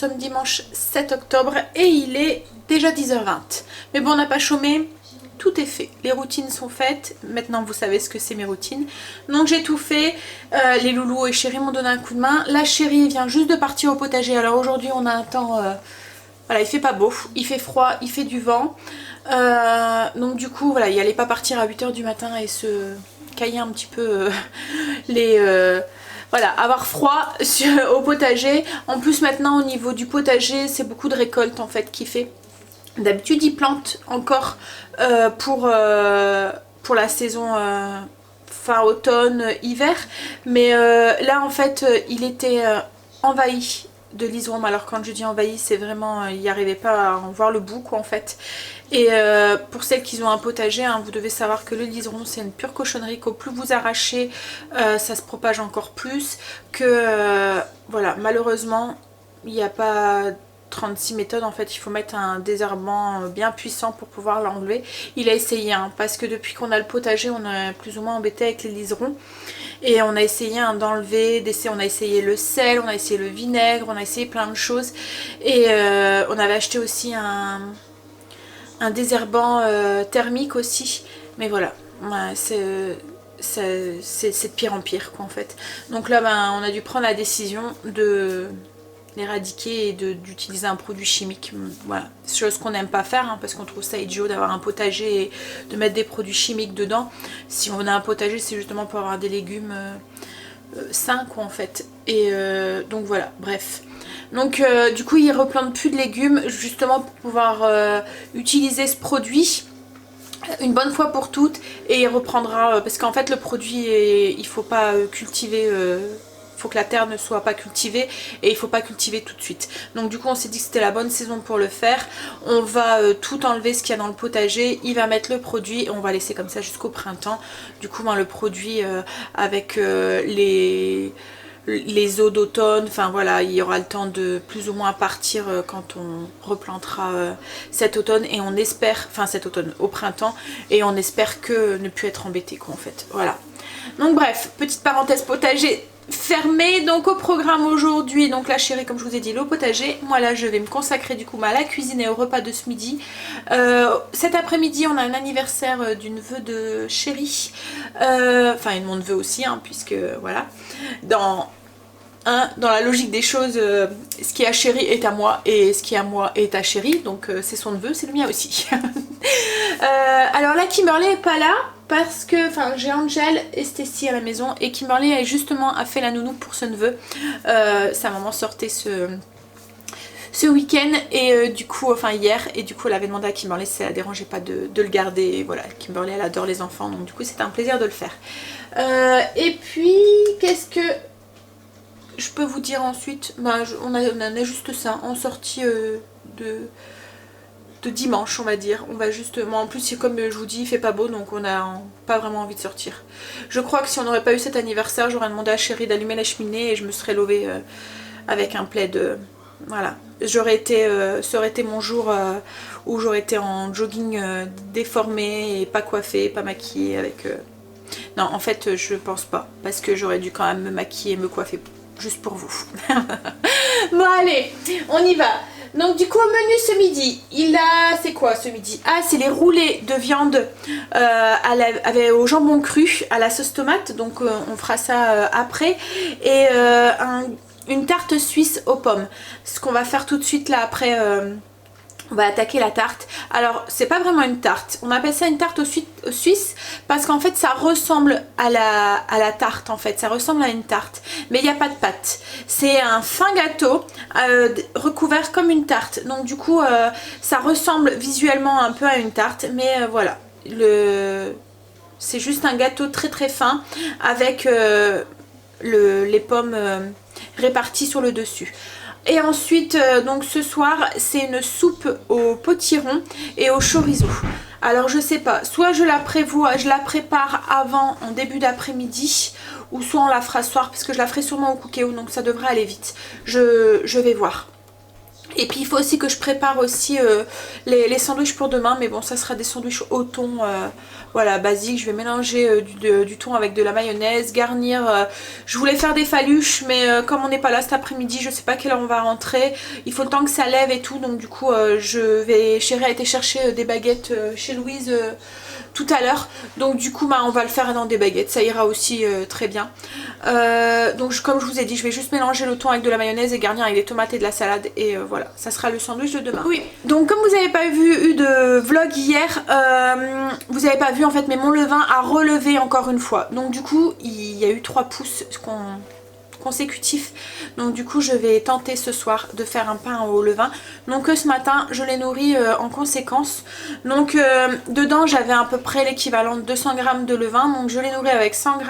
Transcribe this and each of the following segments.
sommes dimanche 7 octobre et il est déjà 10h20. Mais bon, on n'a pas chômé, tout est fait. Les routines sont faites, maintenant vous savez ce que c'est mes routines. Donc j'ai tout fait, les loulous et chérie m'ont donné un coup de main. La chérie vient juste de partir au potager, alors aujourd'hui on a un temps... voilà, il fait pas beau, il fait froid, il fait du vent. Donc du coup, voilà, il allait pas partir à 8h du matin et se cailler un petit peu les... voilà, avoir froid au potager. En plus maintenant au niveau du potager, c'est beaucoup de récolte en fait qu'il fait. D'habitude il plante encore pour la saison fin automne, hiver. Mais là en fait il était envahi de liserons. Alors quand je dis envahi, c'est vraiment, il n'y arrivait pas à en voir le bout quoi en fait. Et pour celles qui ont un potager, hein, vous devez savoir que le liseron c'est une pure cochonnerie, qu'au plus vous arrachez ça se propage encore plus, que voilà, malheureusement il n'y a pas 36 méthodes en fait, il faut mettre un désherbant bien puissant pour pouvoir l'enlever. Il a essayé hein, parce que depuis qu'on a le potager on est plus ou moins embêté avec les liserons. Et on a essayé hein, d'enlever, on a essayé le sel, on a essayé le vinaigre, on a essayé plein de choses. Et on avait acheté aussi un désherbant thermique aussi. Mais voilà, c'est de pire en pire quoi en fait. Donc là on a dû prendre la décision de l'éradiquer et d'utiliser un produit chimique. Voilà, chose qu'on n'aime pas faire hein, parce qu'on trouve ça idiot d'avoir un potager et de mettre des produits chimiques dedans. Si on a un potager, c'est justement pour avoir des légumes sains quoi en fait. Et donc voilà, bref. Donc du coup il replante plus de légumes justement pour pouvoir utiliser ce produit une bonne fois pour toutes, et il reprendra parce qu'en fait le produit il faut pas cultiver, faut que la terre ne soit pas cultivée et il faut pas cultiver tout de suite. Donc du coup on s'est dit que c'était la bonne saison pour le faire. On va tout enlever ce qu'il y a dans le potager, il va mettre le produit et on va laisser comme ça jusqu'au printemps. Du coup le produit avec les eaux d'automne, enfin voilà, il y aura le temps de plus ou moins partir quand on replantera cet automne, et on espère, enfin cet automne au printemps, et on espère que ne plus être embêté quoi en fait, voilà. Donc bref, petite parenthèse potager fermée. Donc au programme aujourd'hui, donc la chérie comme je vous ai dit le potager, moi là je vais me consacrer du coup à la cuisine et au repas de ce midi. Cet après-midi on a un anniversaire d'une neveu de chérie, enfin une mon neveu aussi hein, puisque voilà, dans la logique des choses, ce qui est à chérie est à moi et ce qui est à moi est à chérie, donc c'est son neveu, c'est le mien aussi. Alors là Kimberly est pas là parce que j'ai Angel et Stacy à la maison, et Kimberly a justement fait la nounou pour ce neveu. Sa maman sortait ce week-end et du coup, hier, et du coup elle avait demandé à Kimberly si ça la dérangeait pas de le garder. Et voilà, Kimberly elle adore les enfants, donc du coup c'était un plaisir de le faire. Et puis qu'est-ce que je peux vous dire ensuite, on a juste ça en sortie de dimanche on va dire. On va justement, en plus comme je vous dis il fait pas beau, donc on n'a pas vraiment envie de sortir. Je crois que si on n'aurait pas eu cet anniversaire, j'aurais demandé à chérie d'allumer la cheminée et je me serais levée avec un plaid. Voilà, ça aurait été mon jour où j'aurais été en jogging déformé et pas coiffée, pas maquillée avec... Non en fait je pense pas, parce que j'aurais dû quand même me maquiller et me coiffer juste pour vous. Bon allez, on y va. Donc du coup au menu ce midi, c'est quoi ce midi? Ah, c'est les roulés de viande au jambon cru à la sauce tomate, donc on fera ça après. Et une tarte suisse aux pommes. Ce qu'on va faire tout de suite là après... on va attaquer la tarte. Alors c'est pas vraiment une tarte, on appelle ça une tarte au suisse parce qu'en fait ça ressemble à la tarte en fait, ça ressemble à une tarte mais il n'y a pas de pâte. C'est un fin gâteau recouvert comme une tarte, donc du coup ça ressemble visuellement un peu à une tarte, mais voilà, c'est juste un gâteau très très fin avec les pommes réparties sur le dessus. Et ensuite, donc ce soir, c'est une soupe au potiron et au chorizo. Alors je sais pas, soit je la prépare avant en début d'après-midi, ou soit on la fera ce soir, parce que je la ferai sûrement au cookéo, donc ça devrait aller vite. Je vais voir. Et puis il faut aussi que je prépare aussi les sandwichs pour demain, mais bon ça sera des sandwichs au thon, voilà basique. Je vais mélanger du thon avec de la mayonnaise, garnir, je voulais faire des faluches mais comme on n'est pas là cet après-midi, je sais pas à quelle heure on va rentrer, il faut le temps que ça lève et tout, donc du coup Chérie a été chercher des baguettes chez Louise tout à l'heure, donc du coup on va le faire dans des baguettes, ça ira aussi très bien. Donc comme je vous ai dit, je vais juste mélanger le thon avec de la mayonnaise et garnir avec des tomates et de la salade, et voilà, ça sera le sandwich de demain. Oui, donc comme vous n'avez pas eu de vlog hier, vous n'avez pas vu en fait, mais mon levain a relevé encore une fois, donc du coup il y a eu 3 pouces consécutifs, donc du coup je vais tenter ce soir de faire un pain au levain. Donc ce matin je l'ai nourri en conséquence, donc dedans j'avais à peu près l'équivalent de 200 g de levain, donc je l'ai nourri avec 100 g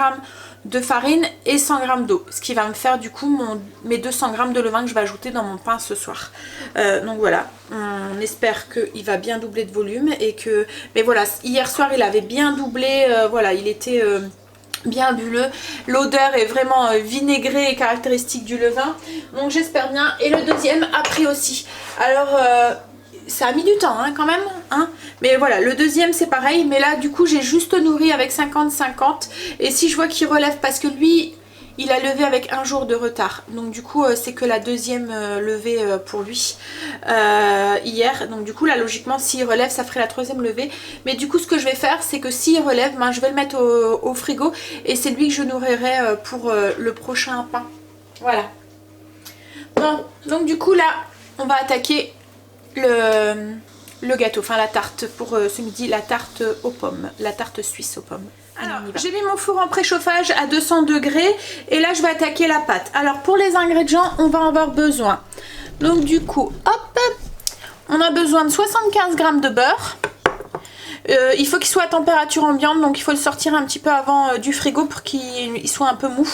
de farine et 100 g d'eau, ce qui va me faire du coup mes 200 g de levain que je vais ajouter dans mon pain ce soir. Donc voilà, on espère qu'il va bien doubler de volume et que, mais voilà, hier soir il avait bien doublé, voilà, il était bien bulleux, l'odeur est vraiment vinaigrée et caractéristique du levain, donc j'espère bien. Et le deuxième a pris aussi, alors ça a mis du temps hein, quand même hein, mais voilà, le deuxième c'est pareil, mais là du coup j'ai juste nourri avec 50-50, et si je vois qu'il relève, parce que lui il a levé avec un jour de retard, donc du coup c'est que la deuxième levée pour lui hier, donc du coup là logiquement s'il relève ça ferait la troisième levée, mais du coup ce que je vais faire c'est que s'il relève, je vais le mettre au frigo, et c'est lui que je nourrirai pour le prochain pain. Voilà, bon, donc du coup là on va attaquer le gâteau, enfin la tarte pour ce midi, la tarte aux pommes, la tarte suisse aux pommes. Alors j'ai mis mon four en préchauffage à 200 degrés et là je vais attaquer la pâte. Alors pour les ingrédients on va en avoir besoin, donc du coup hop, on a besoin de 75 g de beurre. Il faut qu'il soit à température ambiante, donc il faut le sortir un petit peu avant du frigo pour qu'il soit un peu mou.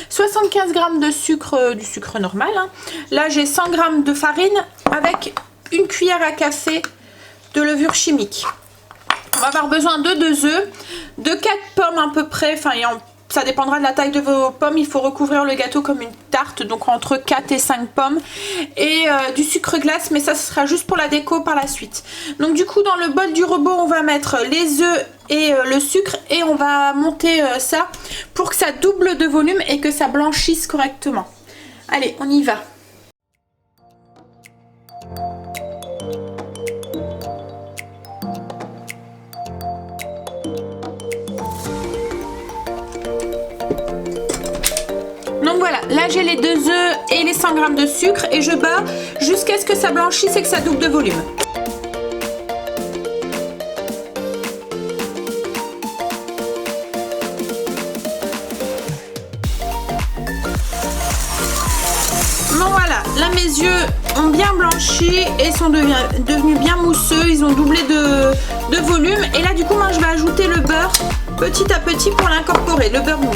75 g de sucre, du sucre normal hein. Là j'ai 100 g de farine avec une cuillère à café de levure chimique. On va avoir besoin de 2 œufs, de 4 pommes à peu près, enfin ça dépendra de la taille de vos pommes, il faut recouvrir le gâteau comme une tarte, donc entre 4 et 5 pommes, et du sucre glace, mais ça ce sera juste pour la déco par la suite. Donc du coup dans le bol du robot on va mettre les œufs et le sucre, et on va monter ça pour que ça double de volume et que ça blanchisse correctement. Allez, on y va. Donc voilà, là j'ai les 2 œufs et les 100 g de sucre et je bats jusqu'à ce que ça blanchisse et que ça double de volume. Bon voilà, là mes yeux ont bien blanchi et sont devenus bien mousseux, ils ont doublé de volume, et là du coup moi je vais ajouter le beurre petit à petit pour l'incorporer, le beurre mou.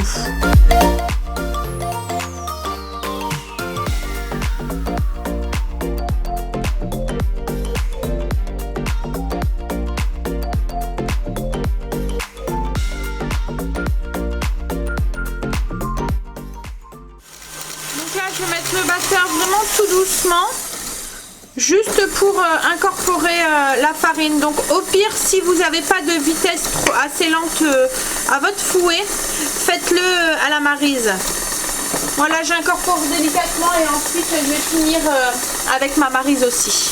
Je vais mettre le batteur vraiment tout doucement, juste pour incorporer la farine. Donc au pire, si vous n'avez pas de vitesse assez lente à votre fouet, faites-le à la maryse. Voilà, j'incorpore délicatement et ensuite je vais finir avec ma maryse aussi.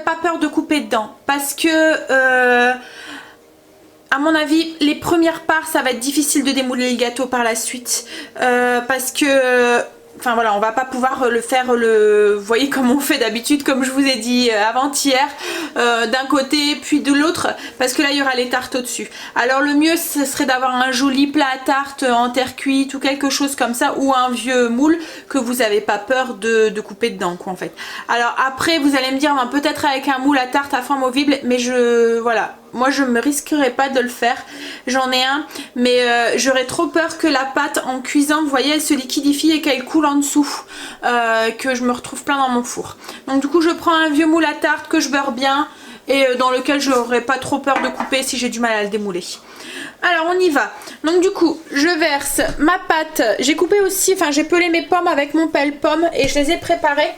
Pas peur de couper dedans, parce que à mon avis les premières parts ça va être difficile de démouler le gâteau par la suite, parce que enfin voilà, on va pas pouvoir le faire, vous voyez comme on fait d'habitude, comme je vous ai dit avant-hier, d'un côté puis de l'autre, parce que là il y aura les tartes au dessus. Alors le mieux ce serait d'avoir un joli plat à tarte en terre cuite ou quelque chose comme ça, ou un vieux moule que vous n'avez pas peur de couper dedans quoi en fait. Alors après vous allez me dire peut-être avec un moule à tarte à forme ovible, mais voilà, moi je me risquerais pas de le faire. J'en ai un, mais j'aurais trop peur que la pâte en cuisant, vous voyez, elle se liquidifie et qu'elle coule en dessous, que je me retrouve plein dans mon four. Donc du coup je prends un vieux moule à tarte que je beurre bien et dans lequel j'aurais pas trop peur de couper si j'ai du mal à le démouler. Alors on y va. Donc du coup je verse ma pâte. J'ai coupé aussi, enfin j'ai pelé mes pommes avec mon pelle-pomme et je les ai préparées.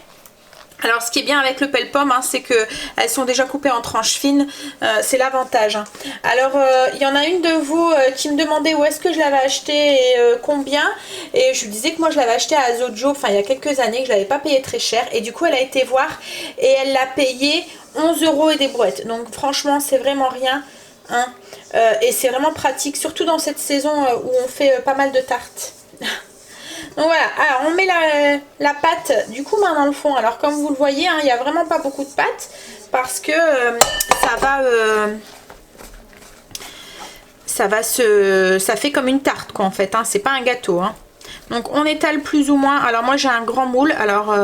Alors ce qui est bien avec le pelle-pomme, hein, c'est que elles sont déjà coupées en tranches fines, c'est l'avantage. Hein. Alors il y en a une de vous qui me demandait où est-ce que je l'avais acheté et combien. Et je lui disais que moi je l'avais acheté à Zojo, enfin il y a quelques années, que je l'avais pas payé très cher. Et du coup elle a été voir et elle l'a payé 11 € et des brouettes. Donc franchement c'est vraiment rien. Hein. Et c'est vraiment pratique, surtout dans cette saison où on fait pas mal de tartes. Donc voilà, alors on met la pâte du coup dans le fond. Alors comme vous le voyez, hein, il n'y a vraiment pas beaucoup de pâte parce que ça fait comme une tarte quoi en fait, hein, c'est pas un gâteau. Hein. Donc on étale plus ou moins. Alors moi j'ai un grand moule, alors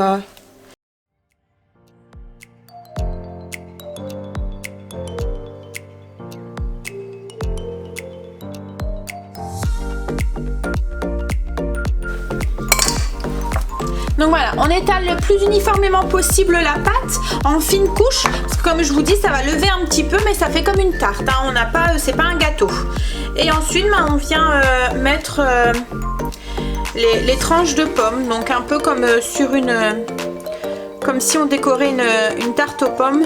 donc voilà, on étale le plus uniformément possible la pâte en fines couches. Parce que comme je vous dis, ça va lever un petit peu, mais ça fait comme une tarte. Hein. On n'a pas, c'est pas un gâteau. Et ensuite, on vient mettre les tranches de pommes. Donc un peu comme sur comme si on décorait une tarte aux pommes.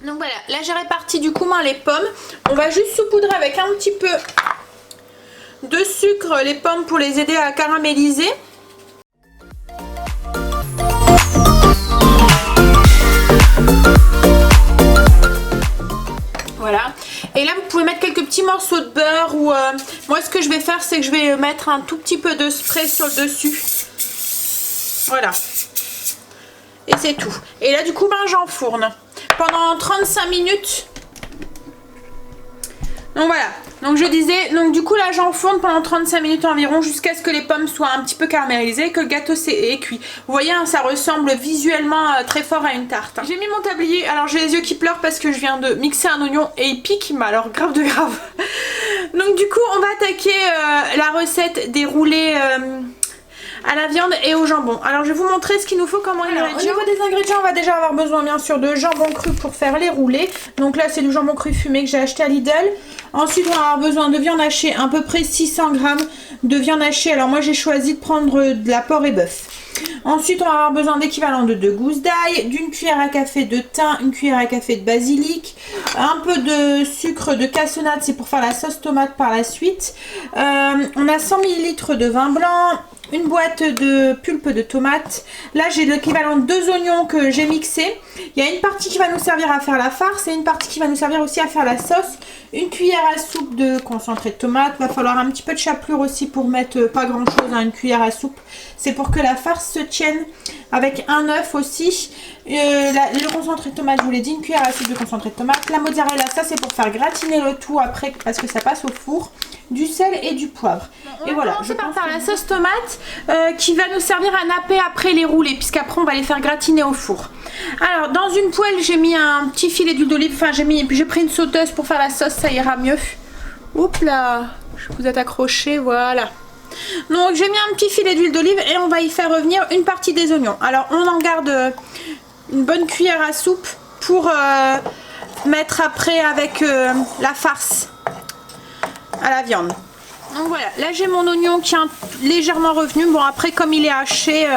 Donc voilà, là j'ai réparti du coup les pommes. On va juste saupoudrer avec un petit peu de sucre les pommes pour les aider à caraméliser. Voilà. Et là vous pouvez mettre quelques petits morceaux de beurre ou moi ce que je vais faire c'est que je vais mettre un tout petit peu de spray sur le dessus. Voilà. Et c'est tout. Et là du coup j'enfourne pendant 35 minutes. Donc voilà, donc je disais, donc du coup là j'enfourne pendant 35 minutes environ jusqu'à ce que les pommes soient un petit peu caramélisées et que le gâteau est cuit. Vous voyez, hein, ça ressemble visuellement très fort à une tarte. Hein. J'ai mis mon tablier, alors j'ai les yeux qui pleurent parce que je viens de mixer un oignon et il pique, mais alors grave de grave. Donc du coup on va attaquer la recette des roulés à la viande et au jambon. Alors je vais vous montrer ce qu'il nous faut comme ingrédients. Au niveau des ingrédients, on va déjà avoir besoin bien sûr de jambon cru pour faire les roulés. Donc là c'est du jambon cru fumé que j'ai acheté à Lidl. Ensuite on va avoir besoin de viande hachée, à peu près 600 g de viande hachée. Alors moi j'ai choisi de prendre de la porc et bœuf. Ensuite on va avoir besoin d'équivalent de 2 gousses d'ail, d'une cuillère à café de thym, une cuillère à café de basilic, un peu de sucre de cassonade, c'est pour faire la sauce tomate par la suite. On a 100 ml de vin blanc, une boîte de pulpe de tomate. Là j'ai l'équivalent de 2 oignons que j'ai mixés. Il y a une partie qui va nous servir à faire la farce et une partie qui va nous servir aussi à faire la sauce. Une cuillère à soupe de concentré de tomate. Va falloir un petit peu de chapelure aussi pour mettre pas grand chose à une cuillère à soupe. C'est pour que la farce se tienne. Avec un œuf aussi. Le concentré de tomate, je vous l'ai dit, une cuillère à soupe de concentré de tomate. La mozzarella, ça c'est pour faire gratiner le tout après parce que ça passe au four. Du sel et du poivre. Et voilà, je vais faire la sauce tomate qui va nous servir à napper après les roulés, puisqu'après on va les faire gratiner au four. Alors dans une poêle j'ai mis un petit filet d'huile d'olive, enfin j'ai pris une sauteuse pour faire la sauce, ça ira mieux. Oups là, je vous êtes accroché, voilà. Donc j'ai mis un petit filet d'huile d'olive et on va y faire revenir une partie des oignons. Alors on en garde une bonne cuillère à soupe pour mettre après avec la farce à la viande. Donc voilà, là j'ai mon oignon qui est légèrement revenu. Bon après comme il est haché,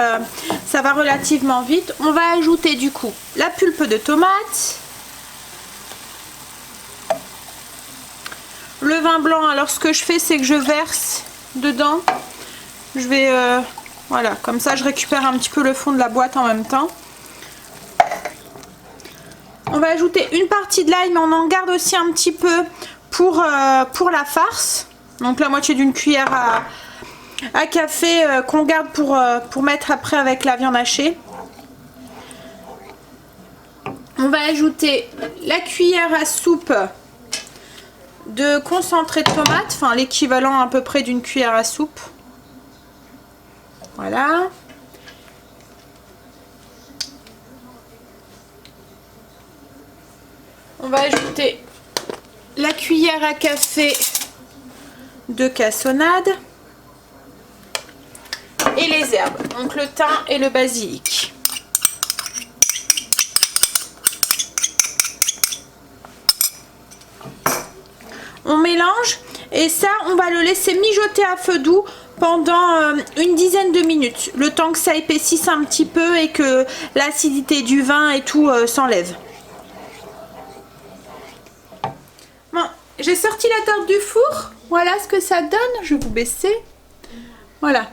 ça va relativement vite. On va ajouter du coup la pulpe de tomate, le vin blanc. Alors ce que je fais c'est que je verse dedans. Je vais voilà, comme ça je récupère un petit peu le fond de la boîte en même temps. On va ajouter une partie de l'ail, mais on en garde aussi un petit peu pour la farce. Donc la moitié d'une cuillère à café qu'on garde pour mettre après avec la viande hachée. On va ajouter la cuillère à soupe de concentré de tomate, enfin l'équivalent à peu près d'une cuillère à soupe. Voilà. On va ajouter la cuillère à café de cassonade et les herbes, donc le thym et le basilic. On mélange et ça on va le laisser mijoter à feu doux pendant une dizaine de minutes, le temps que ça épaississe un petit peu et que l'acidité du vin et tout s'enlève. Bon, j'ai sorti la tarte du four, voilà ce que ça donne, je vais vous baisser, voilà.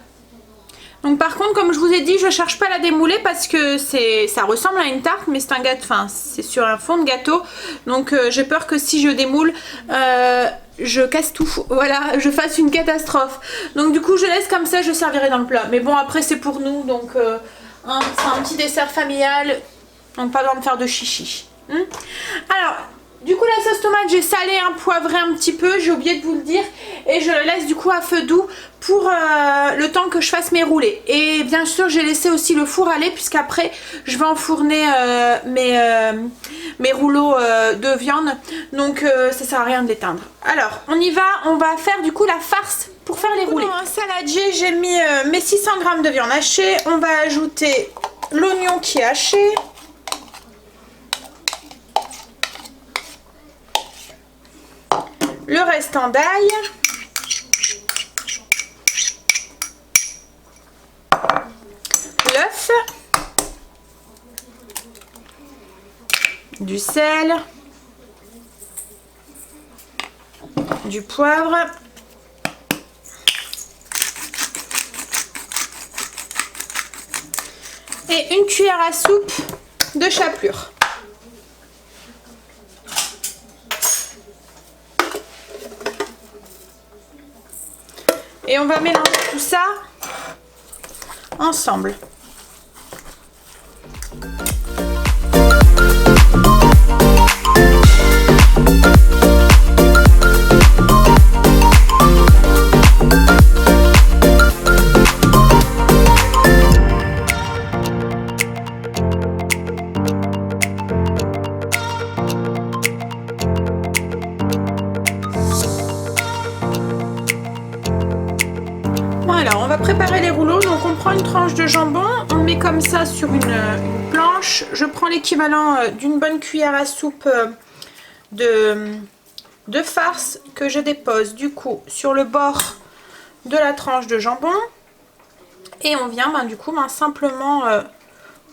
Donc par contre, comme je vous ai dit, je cherche pas à la démouler parce que ça ressemble à une tarte, mais c'est un gâteau, enfin c'est sur un fond de gâteau, donc j'ai peur que si je démoule, je casse tout, voilà, je fasse une catastrophe. Donc du coup, je laisse comme ça, je servirai dans le plat. Mais bon, après c'est pour nous, donc c'est un petit dessert familial, donc pas besoin de faire de chichi. Alors. Du coup la sauce tomate j'ai salé, poivré un petit peu, j'ai oublié de vous le dire, et je le laisse du coup à feu doux pour le temps que je fasse mes roulés. Et bien sûr j'ai laissé aussi le four aller puisqu'après je vais enfourner mes rouleaux de viande, donc ça sert à rien de l'éteindre. Alors on y va, on va faire du coup la farce pour faire les roulés. Dans un saladier j'ai mis mes 600 g de viande hachée, on va ajouter l'oignon qui est haché. Le restant d'ail, l'œuf, du sel, du poivre, et une cuillère à soupe de chapelure. Et on va mélanger tout ça ensemble. Alors on va préparer les rouleaux, donc on prend une tranche de jambon, on le met comme ça sur une planche, je prends l'équivalent d'une bonne cuillère à soupe de farce que je dépose du coup sur le bord de la tranche de jambon et on vient du coup simplement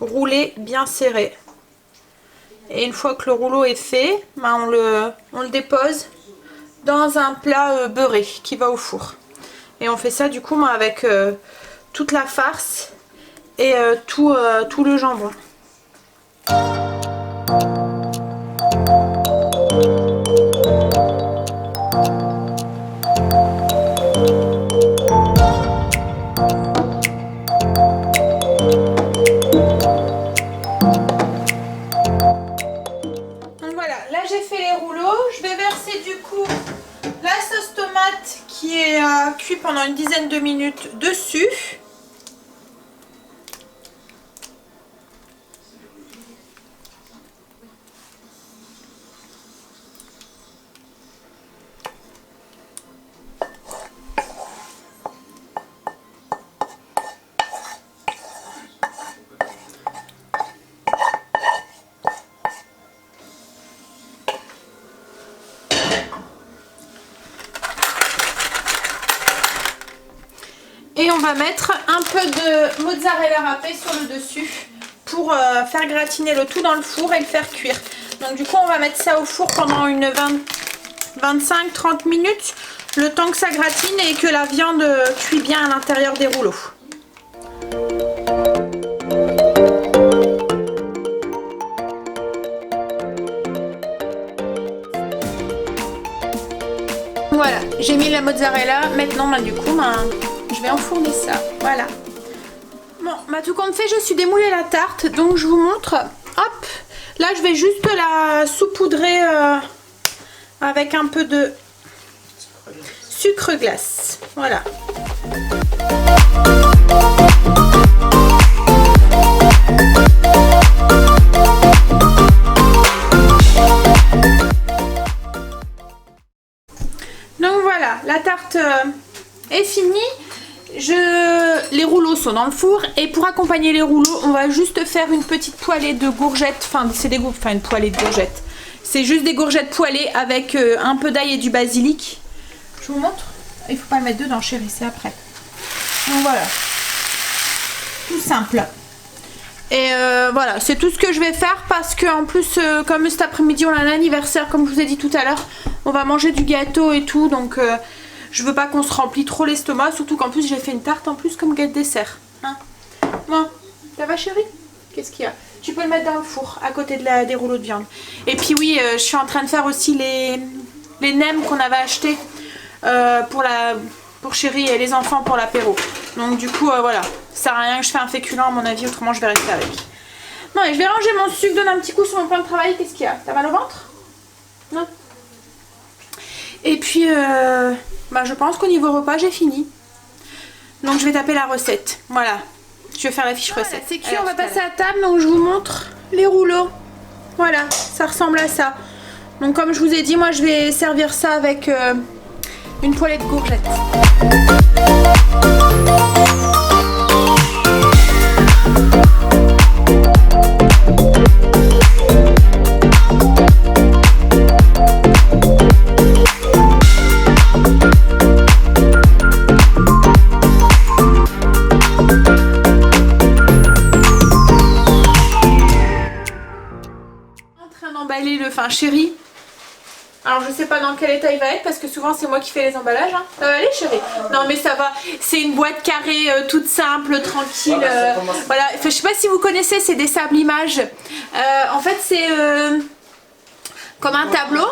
rouler bien serré. Et une fois que le rouleau est fait, on le dépose dans un plat beurré qui va au four. Et on fait ça du coup avec toute la farce et tout le jambon. Donc voilà, là j'ai fait les rouleaux, je vais verser du coup la sauce tomate qui est cuite pendant une dizaine de minutes dessus. Et on va mettre un peu de mozzarella râpé sur le dessus pour faire gratiner le tout dans le four et le faire cuire. Donc du coup on va mettre ça au four pendant une 25-30 minutes, le temps que ça gratine et que la viande cuit bien à l'intérieur des rouleaux. Voilà, j'ai mis la mozzarella, maintenant du coup je vais enfourner ça, voilà. Bon, bah tout compte fait, je suis démoulé la tarte, donc je vous montre. Hop, là je vais juste la saupoudrer avec un peu de sucre glace, voilà. Donc voilà, la tarte est finie. Les rouleaux sont dans le four et pour accompagner les rouleaux, on va juste faire une petite poêlée de courgettes. Enfin, c'est une poêlée de courgettes. C'est juste des courgettes poêlées avec un peu d'ail et du basilic. Je vous montre. Il faut pas le mettre dedans, chérie, c'est après. Donc voilà, tout simple. Et voilà, c'est tout ce que je vais faire parce que en plus, comme cet après-midi on a un anniversaire, comme je vous ai dit tout à l'heure, on va manger du gâteau et tout, donc je veux pas qu'on se remplit trop l'estomac, surtout qu'en plus j'ai fait une tarte en plus comme gâteau dessert. Hein, bon, ça va chérie? Qu'est-ce qu'il y a? Tu peux le mettre dans le four à côté de des rouleaux de viande. Et puis oui, je suis en train de faire aussi les nems qu'on avait achetés pour chérie et les enfants pour l'apéro. Donc du coup voilà, ça sert à rien que je fais un féculent à mon avis, autrement je vais rester avec. Non, et je vais ranger mon sucre, donner un petit coup sur mon plan de travail. Qu'est-ce qu'il y a? T'as mal au ventre? Non. Et puis bah, je pense qu'au niveau repas j'ai fini. Donc je vais taper la recette. Voilà, je vais faire la fiche recette. C'est cuit, on va passer à table, donc je vous montre les rouleaux. Voilà, ça ressemble à ça. Donc comme je vous ai dit, moi je vais servir ça avec une poêlée de courgettes. Enfin chérie, alors je sais pas dans quel état il va être parce que souvent c'est moi qui fais les emballages, hein. Ça va aller chérie? Non mais ça va, c'est une boîte carrée toute simple, tranquille, voilà. Enfin, je sais pas si vous connaissez, c'est des sables images, en fait c'est comme un tableau.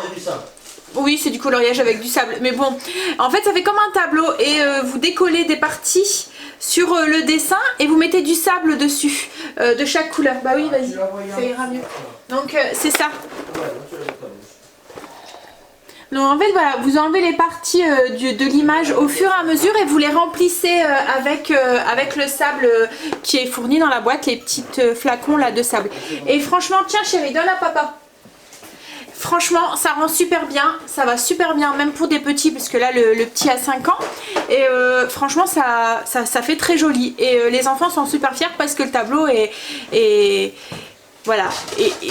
Oui, c'est du coloriage avec du sable, mais bon, en fait ça fait comme un tableau et vous décollez des parties sur le dessin et vous mettez du sable dessus de chaque couleur. Bah oui, vas-y, ça ira mieux. Donc c'est ça. Donc en fait voilà, vous enlevez les parties de l'image au fur et à mesure et vous les remplissez avec le sable qui est fourni dans la boîte, les petites flacons là de sable. Et franchement, tiens chérie, donne à papa. Franchement, ça rend super bien, ça va super bien, même pour des petits, parce que là, le petit a 5 ans. Et franchement, ça fait très joli. Et les enfants sont super fiers parce que le tableau est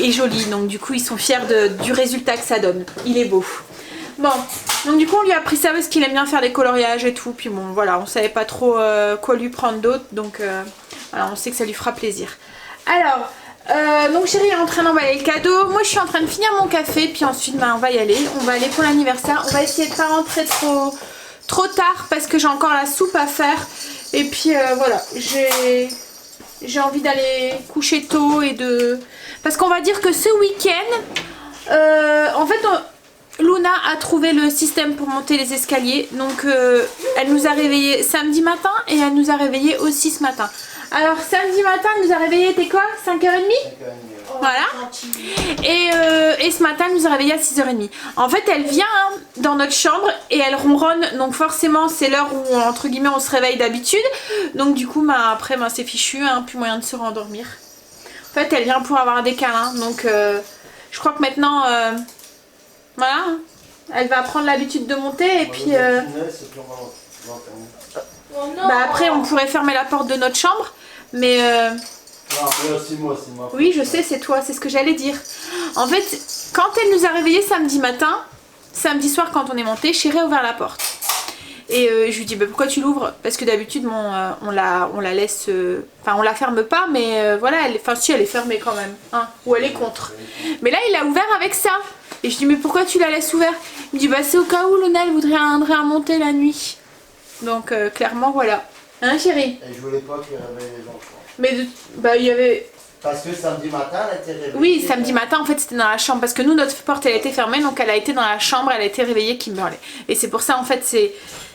joli. Donc du coup, ils sont fiers du résultat que ça donne. Il est beau. Bon, donc du coup, on lui a pris ça parce qu'il aime bien faire des coloriages et tout. Puis bon, voilà, on savait pas trop quoi lui prendre d'autre. Donc voilà, on sait que ça lui fera plaisir. Alors... donc chérie est en train d'emballer le cadeau, moi je suis en train de finir mon café, puis ensuite on va y aller, on va aller pour l'anniversaire, on va essayer de pas rentrer trop tard parce que j'ai encore la soupe à faire, et puis voilà, j'ai envie d'aller coucher tôt parce qu'on va dire que ce week-end, en fait Luna a trouvé le système pour monter les escaliers, donc elle nous a réveillés samedi matin et elle nous a réveillés aussi ce matin. Alors samedi matin, elle nous a réveillés, t'es quoi, 5h30? Voilà. Et ce matin, elle nous a réveillés à 6h30. En fait, elle vient dans notre chambre et elle ronronne. Donc forcément, c'est l'heure où, entre guillemets, on se réveille d'habitude. Donc du coup, après, c'est fichu, hein, plus moyen de se rendormir. En fait, elle vient pour avoir des câlins. Donc je crois que maintenant, voilà, elle va prendre l'habitude de monter. Et puis après, on pourrait fermer la porte de notre chambre. Mais oui, je sais, c'est toi, c'est ce que j'allais dire. En fait, quand elle nous a réveillés samedi matin, samedi soir quand on est monté, chérie a ouvert la porte. Et je lui dis bah, pourquoi tu l'ouvres? Parce que d'habitude on la laisse, enfin on la ferme pas, mais voilà, si elle est fermée quand même, hein, ou elle est contre. Mais là il a ouvert avec ça. Et je dis mais pourquoi tu la laisses ouverte? Il me dit bah c'est au cas où Luna elle voudrait remonter la nuit. Donc clairement voilà. Hein chérie? Et je voulais pas qu'il réveille les enfants. Mais il y avait... Parce que samedi matin elle était réveillée. Oui, samedi matin en fait c'était dans la chambre. Parce que nous notre porte elle était fermée. Donc elle a été dans la chambre, elle a été réveillée Kimberley. Et c'est pour ça en fait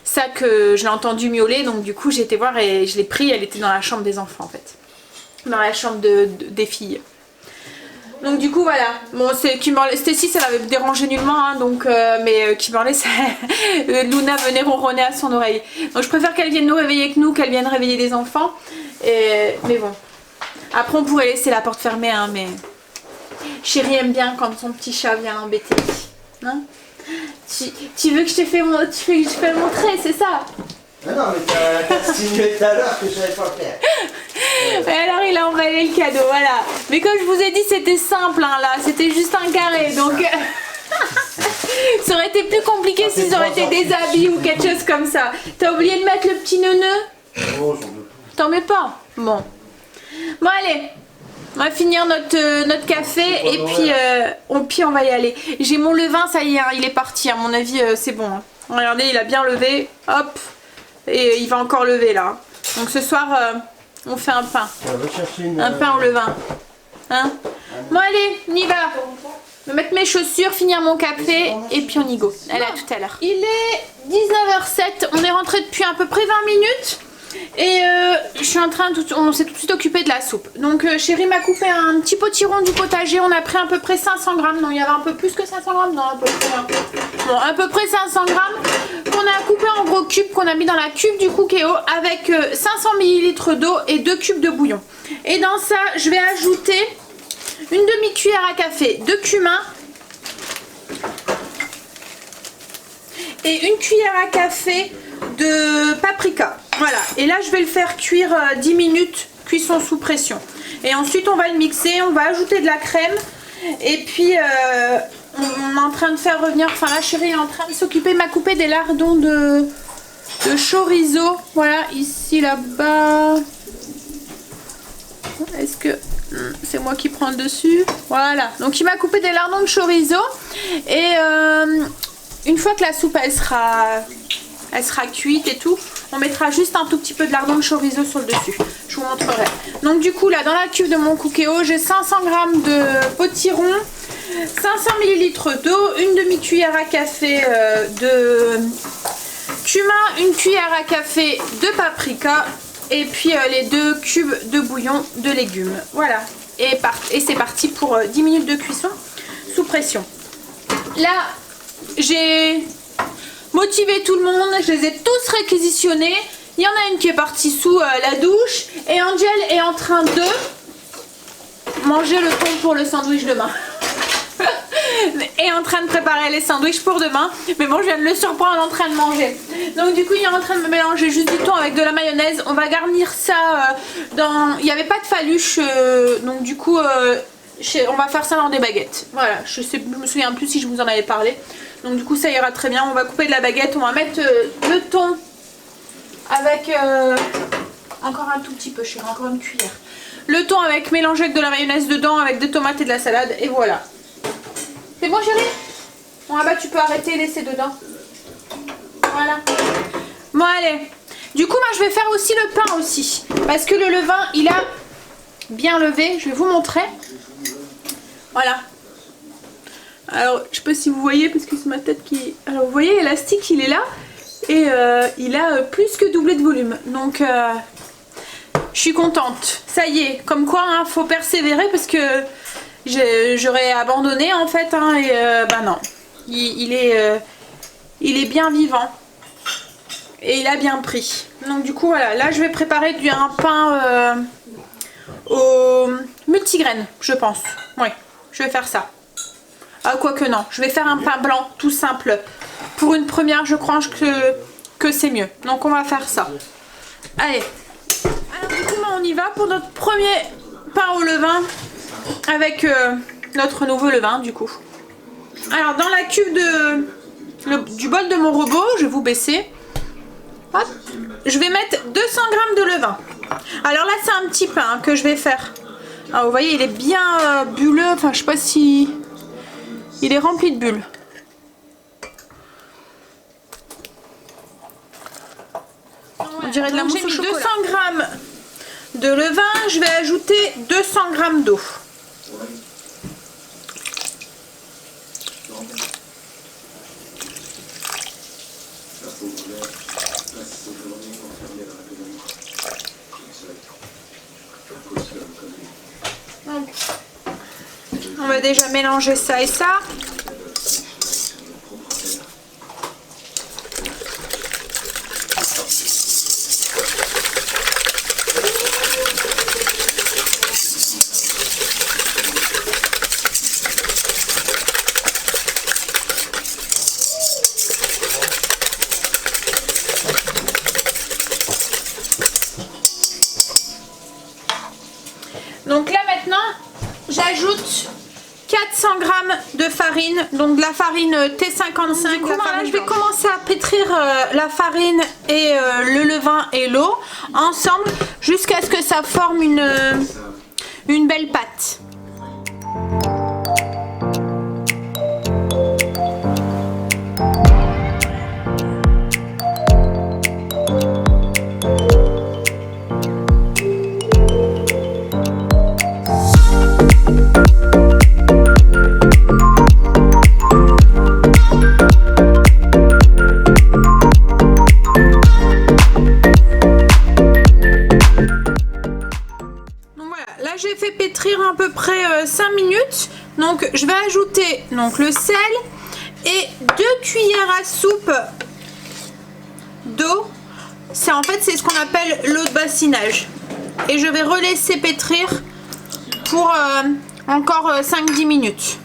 ça que je l'ai entendu miauler, donc du coup j'ai été voir et je l'ai pris, elle était dans la chambre des enfants en fait. Dans la chambre des filles. Donc du coup voilà, bon Stacy ça l'avait dérangé nullement hein, donc mais Kimberley ça... Luna venait ronronner à son oreille. Donc je préfère qu'elle vienne nous réveiller que nous, qu'elle vienne réveiller les enfants. Mais bon. Après on pourrait laisser la porte fermée hein, mais Chérie aime bien quand son petit chat vient l'embêter. Hein, tu veux que je te fasse le montrer, c'est ça? Non mais t'as signé tout à l'heure que je savais pas faire. Et alors il a emballé le cadeau, voilà. Mais comme je vous ai dit, c'était simple hein, là, c'était juste un carré, donc ça aurait été plus compliqué si ça aurait été des habits ou quelque chose comme ça. T'as oublié de mettre le petit neuneu? Oh, j'en veux pas. T'en mets pas? Bon. Bon allez, on va finir notre café et puis on va y aller. J'ai mon levain, ça y est, hein, il est parti, à mon avis c'est bon. Hein. Regardez, il a bien levé, hop, et il va encore lever là. Donc ce soir... on fait un pain. Un pain au levain. Hein? Bon allez, on y va. Je vais mettre mes chaussures, finir mon café et puis on y go. Allez, à tout à l'heure. Il est 19h07. On est rentré depuis à peu près 20 minutes. Et je suis en train on s'est tout de suite occupé de la soupe. Donc chérie m'a coupé un petit potiron du potager. On a pris à peu près 500 grammes. Non, il y avait un peu plus que 500 grammes. Non, à peu près. Bon, à peu près 500 grammes. Qu'on a coupé en gros cubes. Qu'on a mis dans la cuve du Cookéo. Avec 500 ml d'eau et 2 cubes de bouillon. Et dans ça, je vais ajouter une demi-cuillère à café de cumin. Et une cuillère à café de paprika. Voilà, et là je vais le faire cuire 10 minutes, cuisson sous pression. Et ensuite on va le mixer, on va ajouter de la crème. Et puis on est en train de faire revenir, enfin la chérie est en train de s'occuper, m'a coupé des lardons de chorizo. Voilà, ici là-bas. Est-ce que c'est moi qui prends le dessus? Voilà, donc il m'a coupé des lardons de chorizo. Et une fois que la soupe elle sera cuite et tout, on mettra juste un tout petit peu de lardons de chorizo sur le dessus. Je vous montrerai. Donc du coup là dans la cuve de mon Cookéo, j'ai 500 g de potiron, 500 ml d'eau, une demi-cuillère à café de cumin, une cuillère à café de paprika et puis les 2 cubes de bouillon de légumes. Voilà. Et c'est parti pour 10 minutes de cuisson sous pression. Là j'ai motivé tout le monde, je les ai tous réquisitionnés. Il y en a une qui est partie sous la douche et Angel est en train de manger le thon pour le sandwich demain. Et en train de préparer les sandwichs pour demain. Mais bon, je viens de le surprendre en train de manger. Donc du coup, il est en train de me mélanger juste du thon avec de la mayonnaise. On va garnir ça dans... Il n'y avait pas de faluche, donc du coup... on va faire ça dans des baguettes. Voilà, je me souviens plus si je vous en avais parlé. Donc du coup ça ira très bien. On va couper de la baguette, on va mettre le thon avec encore un tout petit peu, chérie, encore une cuillère. Le thon avec mélangé avec de la mayonnaise dedans, avec des tomates et de la salade, et voilà. C'est bon chérie? Bon ah bah tu peux arrêter et laisser dedans. Voilà. Bon allez. Du coup moi je vais faire aussi le pain aussi. Parce que le levain il a bien levé. Je vais vous montrer. Voilà. Alors je sais pas si vous voyez parce que c'est ma tête qui... Alors vous voyez l'élastique il est là. Et il a plus que doublé de volume. Donc je suis contente. Ça y est. Comme quoi hein, faut persévérer parce que j'aurais abandonné en fait. Hein, et bah non. Il est bien vivant. Et il a bien pris. Donc du coup voilà. Là je vais préparer un pain au multigraines je pense. Oui. Je vais faire ça. Ah, quoique non, je vais faire un pain blanc tout simple. Pour une première, je crois que c'est mieux. Donc on va faire ça. Allez. Alors du coup, on y va pour notre premier pain au levain. Avec notre nouveau levain du coup. Alors dans la cuve du bol de mon robot, je vais vous baisser. Hop, je vais mettre 200 g de levain. Alors là c'est un petit pain que je vais faire. Alors vous voyez il est bien bulleux, enfin je sais pas si... Il est rempli de bulles. On dirait de la mousse au chocolat. 200 g de levain, je vais ajouter 200 g d'eau. déjà mélanger ça et ça. Donc là maintenant, j'ajoute 400 g de farine, donc de la farine T55. Du coup, là, je vais commencer à pétrir la farine et le levain et l'eau ensemble jusqu'à ce que ça forme une belle pâte. J'ai fait pétrir à peu près 5 minutes. Donc je vais ajouter donc le sel et 2 cuillères à soupe d'eau. C'est en fait c'est ce qu'on appelle l'eau de bassinage. Et je vais relaisser pétrir pour encore 5-10 minutes.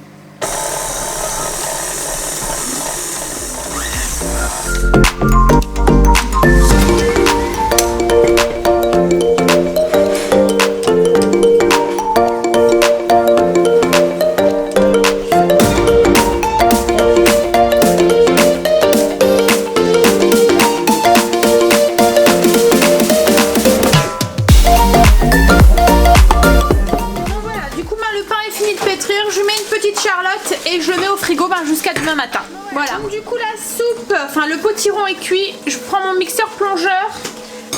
Et je le mets au frigo jusqu'à demain matin. Voilà. Donc du coup la soupe, enfin le potiron est cuit. Je prends mon mixeur plongeur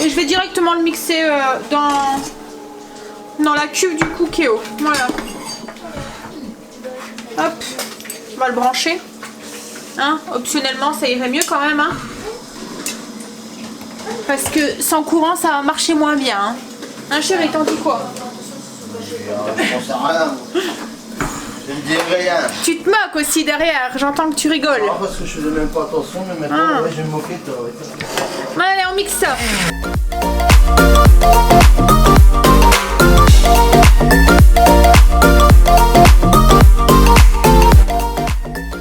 et je vais directement le mixer dans la cuve du cookéo. Voilà. Hop, on va le brancher. Hein, optionnellement ça irait mieux quand même. Hein, parce que sans courant ça va marcher moins bien. Hein, chérie, t'en dis quoi? On sait rien. Je ne dis rien. Tu te moques aussi derrière, j'entends que tu rigoles. Non, parce que je faisais même pas attention, mais maintenant ouais, je vais me moquer de toi. Ouais. Allez, on mixe ça.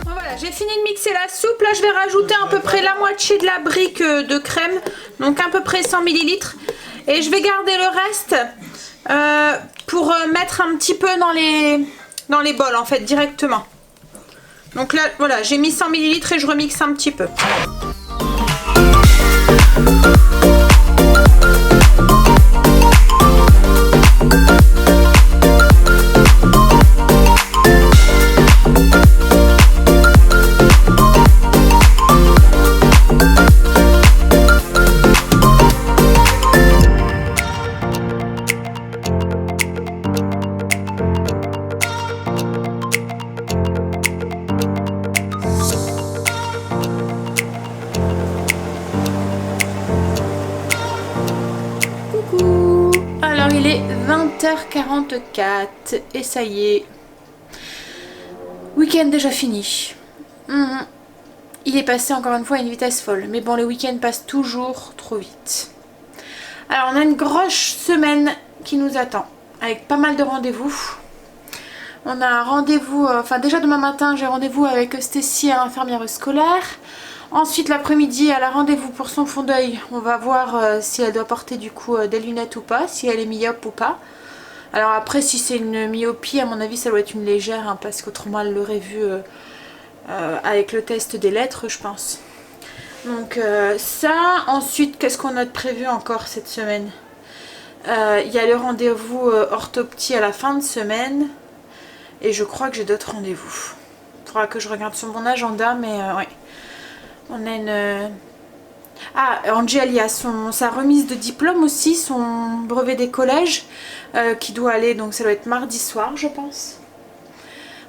Voilà, j'ai fini de mixer la soupe. Là, je vais rajouter à peu près la moitié de la brique de crème, donc à peu près 100 ml. Et je vais garder le reste pour mettre un petit peu dans les bols en fait directement. Donc là voilà, j'ai mis 100 ml et je remixe un petit peu. Alors il est 20h44 et ça y est, week-end déjà fini. Il est passé encore une fois à une vitesse folle, mais bon, les week-ends passent toujours trop vite. Alors on a une grosse semaine qui nous attend avec pas mal de rendez-vous. On a un rendez-vous, enfin déjà demain matin j'ai rendez-vous avec Stécie à l'infirmière scolaire. Ensuite l'après-midi elle a rendez-vous pour son fond d'œil. On va voir si elle doit porter du coup des lunettes ou pas, si elle est myope ou pas. Alors après si c'est une myopie à mon avis ça doit être une légère hein, parce qu'autrement elle l'aurait vu avec le test des lettres je pense. Donc ça, ensuite qu'est-ce qu'on a de prévu encore cette semaine? Il y a le rendez-vous orthoptie à la fin de semaine. Et je crois que j'ai d'autres rendez-vous. Il faudra que je regarde sur mon agenda, mais ouais. On a une... Ah, Angel, il y a sa remise de diplôme aussi, son brevet des collèges, qui doit aller, donc ça doit être mardi soir, je pense.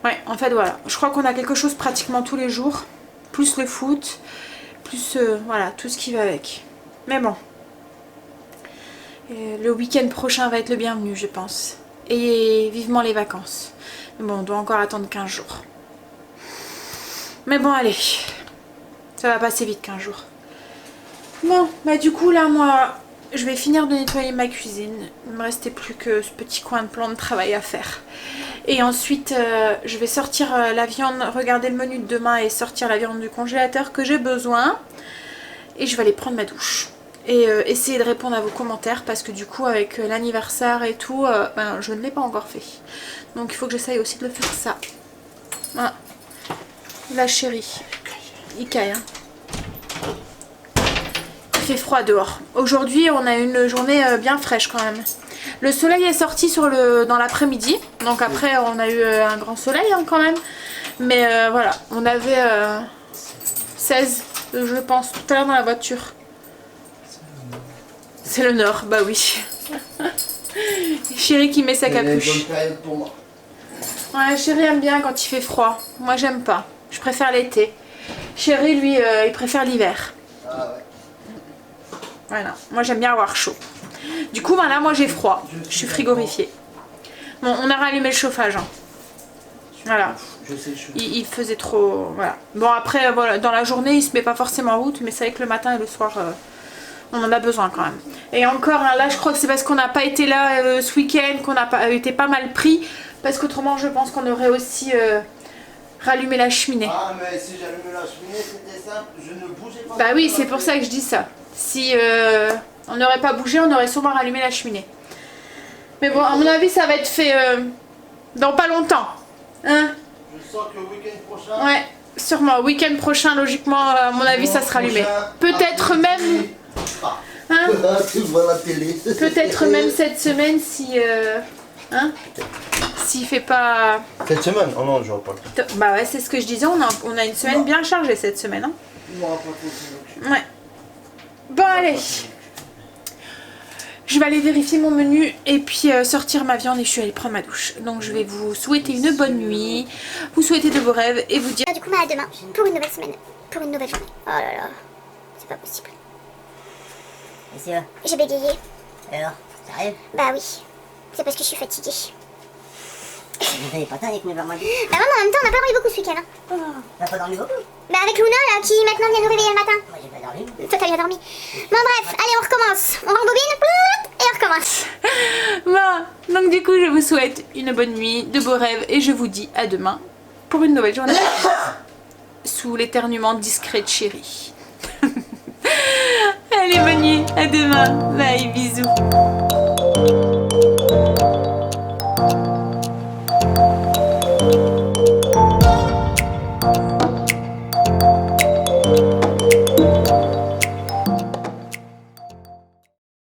Ouais, en fait, voilà. Je crois qu'on a quelque chose pratiquement tous les jours, plus le foot, plus, voilà, tout ce qui va avec. Mais bon. Et le week-end prochain va être le bienvenu, je pense. Et vivement les vacances. Mais bon, on doit encore attendre 15 jours. Mais bon, allez. Ça va passer vite 15 jours. Bon, bah du coup là, moi, je vais finir de nettoyer ma cuisine. Il me restait plus que ce petit coin de plan de travail à faire. Et ensuite, je vais sortir la viande, regarder le menu de demain et sortir la viande du congélateur que j'ai besoin. Et je vais aller prendre ma douche. Et essayer de répondre à vos commentaires parce que du coup, avec l'anniversaire et tout, ben, je ne l'ai pas encore fait. Donc il faut que j'essaye aussi de le faire ça. Voilà. La chérie. Il caille, hein. Il fait froid dehors. Aujourd'hui, on a une journée bien fraîche quand même. Le soleil est sorti dans l'après-midi. Donc après, on a eu un grand soleil hein, quand même. Mais voilà, on avait 16, je pense, tout à l'heure dans la voiture. C'est le nord, bah oui. Chérie qui met sa capuche. Ouais, chérie aime bien quand il fait froid. Moi, j'aime pas. Je préfère l'été. Chérie, lui, il préfère l'hiver. Ah ouais. Voilà, moi j'aime bien avoir chaud. Du coup, ben là, moi j'ai froid. Je suis frigorifiée. Bon, on a rallumé le chauffage. Hein. Voilà. Il faisait trop... Voilà. Bon, après, voilà, dans la journée, il se met pas forcément en route, mais c'est vrai que le matin et le soir, on en a besoin quand même. Et encore, hein, là, je crois que c'est parce qu'on n'a pas été là ce week-end, qu'on a été pas mal pris, parce qu'autrement, je pense qu'on aurait aussi rallumé la cheminée. Ah, mais si j'allumais la cheminée, c'était simple, je ne bougeais pas. Bah oui, c'est pour ça que je dis ça. Si on n'aurait pas bougé, on aurait sûrement rallumé la cheminée. Mais bon, à mon avis, ça va être fait dans pas longtemps. Hein? Je sens que le week-end prochain... Ouais, sûrement. Week-end prochain, logiquement, à mon avis, ça sera allumé. Peut-être même... Hein? Tu vois la télé. Peut-être même cette semaine si... Hein? S'il fait pas... Cette semaine? Oh non, je vois pas. Bah ouais, c'est ce que je disais, on a une semaine bien chargée cette semaine. Hein? Ouais. Bon, allez. Je vais aller vérifier mon menu et puis sortir ma viande et je suis allée prendre ma douche. Donc je vais vous souhaiter une bonne nuit, vous souhaiter de beaux rêves et vous dire... Du coup, à demain pour une nouvelle semaine, pour une nouvelle journée. Oh là là, c'est pas possible. Monsieur, J'ai bégayé. alors, ça arrive? Bah oui, c'est parce que je suis fatiguée. Vous n'avez pas avec mes maman. Bah maman, en même temps, on n'a pas dormi beaucoup ce week-end. Hein. Oh, t'as pas dormi beaucoup? Bah avec Luna là, qui maintenant vient nous réveiller le matin. Moi j'ai pas dormi. Toi t'as bien dormi. Bon bref, allez on recommence. On rembobine et on recommence. Bon, donc du coup je vous souhaite une bonne nuit, de beaux rêves et je vous dis à demain pour une nouvelle journée. Sous l'éternuement discret de chérie. Allez bonne nuit, à demain, bye, bisous.